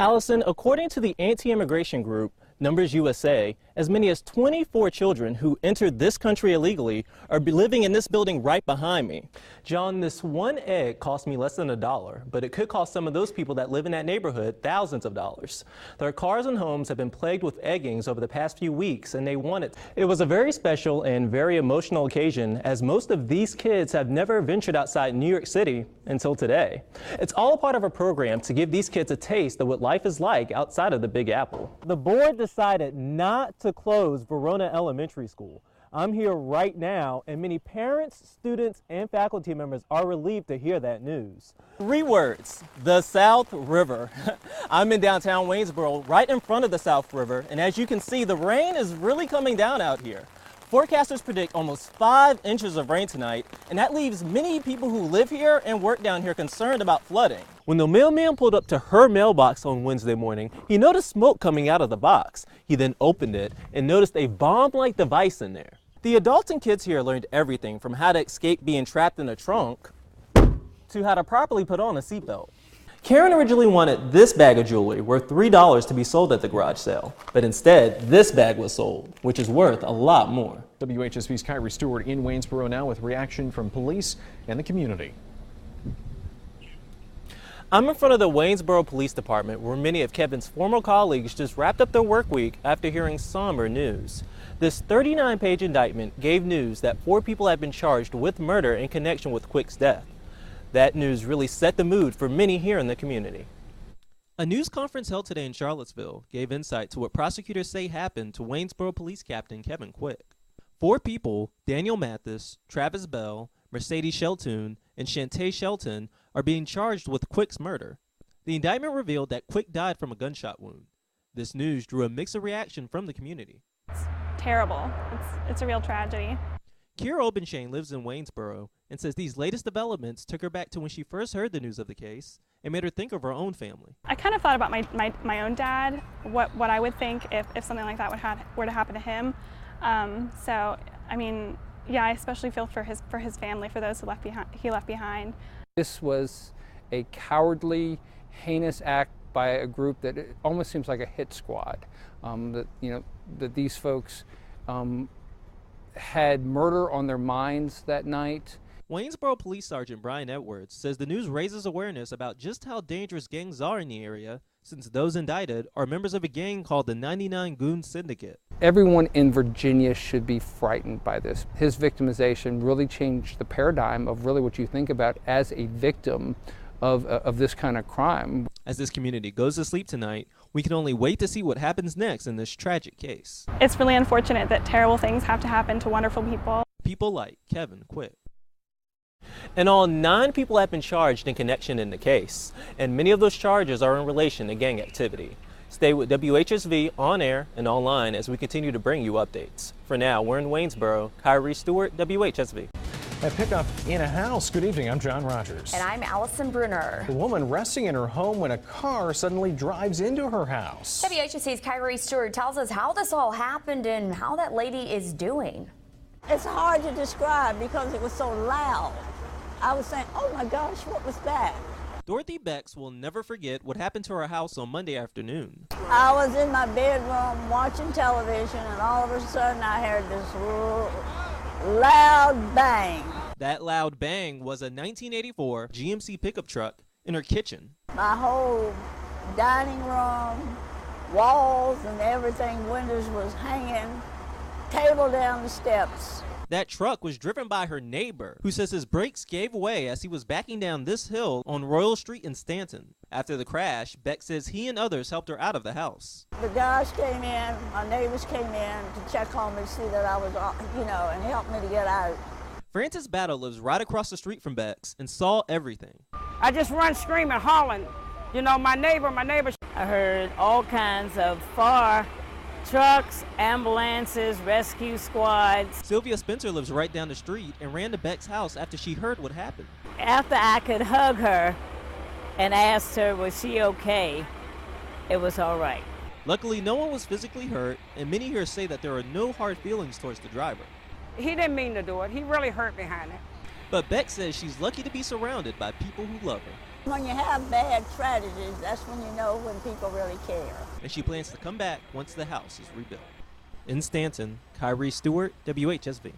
Allison, according to the anti-immigration group Numbers USA, as many as 24 children who entered this country illegally are living in this building right behind me. John, this one egg cost me less than $1, but it could cost some of those people that live in that neighborhood thousands of dollars. Their cars and homes have been plagued with eggings over the past few weeks, and they want it. It was a very special and very emotional occasion, as most of these kids have never ventured outside New York City until today. It's all a part of a program to give these kids a taste of what life is like outside of the Big Apple. The board decided not to close Verona Elementary School. I'm here right now, and many parents, students, and faculty members are relieved to hear that news. 3 words: the South River. I'm in downtown Waynesboro, right in front of the South River, and as you can see, the rain is really coming down out here. Forecasters predict almost 5 inches of rain tonight, and that leaves many people who live here and work down here concerned about flooding. When the mailman pulled up to her mailbox on Wednesday morning, he noticed smoke coming out of the box. He then opened it and noticed a bomb-like device in there. The adults and kids here learned everything from how to escape being trapped in a trunk to how to properly put on a seatbelt. Karen originally wanted this bag of jewelry worth $3 to be sold at the garage sale, but instead this bag was sold, which is worth a lot more. WHSV's Khiree Stewart in Waynesboro now with reaction from police and the community. I'm in front of the Waynesboro Police Department, where many of Kevin's former colleagues just wrapped up their work week after hearing somber news. This 39-page indictment gave news that 4 people have been charged with murder in connection with Quick's death. That news really set the mood for many here in the community. A news conference held today in Charlottesville gave insight to what prosecutors say happened to Waynesboro Police Captain Kevin Quick. 4 people, Daniel Mathis, Travis Bell, Mercedes Shelton, and Shantae Shelton, are being charged with Quick's murder. The indictment revealed that Quick died from a gunshot wound. This news drew a mix of reaction from the community. It's terrible. It's a real tragedy. Kira Obenshane lives in Waynesboro and says these latest developments took her back to when she first heard the news of the case and made her think of her own family. I kind of thought about my own dad, what I would think if something like that were to happen to him. So, I mean, yeah, I especially feel for his family, for those he left behind. This was a cowardly, heinous act by a group that it almost seems like a hit squad. That these folks had murder on their minds that night. Waynesboro Police Sergeant Brian Edwards says the news raises awareness about just how dangerous gangs are in the area, since those indicted are members of a gang called the 99 Goon Syndicate. Everyone in Virginia should be frightened by this. His victimization really changed the paradigm of really what you think about as a victim of this kind of crime. As this community goes to sleep tonight, we can only wait to see what happens next in this tragic case. It's really unfortunate that terrible things have to happen to wonderful people. People like Kevin Quick. In all, 9 people have been charged in connection in the case, and many of those charges are in relation to gang activity. Stay with WHSV on air and online as we continue to bring you updates. For now, we're in Waynesboro. Khiree Stewart, WHSV. A pickup in a house. Good evening, I'm John Rogers. And I'm Allison Brunner. A woman resting in her home when a car suddenly drives into her house. WHSC's Khiree Stewart tells us how this all happened and how that lady is doing. It's hard to describe because it was so loud. I was saying, oh my gosh, what was that? Dorothy Becks will never forget what happened to her house on Monday afternoon. I was in my bedroom watching television, and all of a sudden I heard this loud bang. That loud bang was a 1984 GMC pickup truck in her kitchen. My whole dining room, walls and everything, windows was hanging, table down the steps. That truck was driven by her neighbor, who says his brakes gave way as he was backing down this hill on Royal Street in Stanton. After the crash, Beck says he and others helped her out of the house. The guys came in, my neighbors came in to check on me, see that I was, and help me to get out. Francis Battle lives right across the street from Beck's and saw everything. I just run screaming, hollering. My neighbor. I heard all kinds of fire trucks, ambulances, rescue squads. Sylvia Spencer lives right down the street and ran to Beck's house after she heard what happened. After I could hug her and asked her, was she okay, it was all right. Luckily, no one was physically hurt, and many here say that there are no hard feelings towards the driver. He didn't mean to do it. He really hurt behind it. But Beck says she's lucky to be surrounded by people who love her. When you have bad tragedies, that's when you know when people really care. And she plans to come back once the house is rebuilt. In Stanton, Khiree Stewart, WHSV.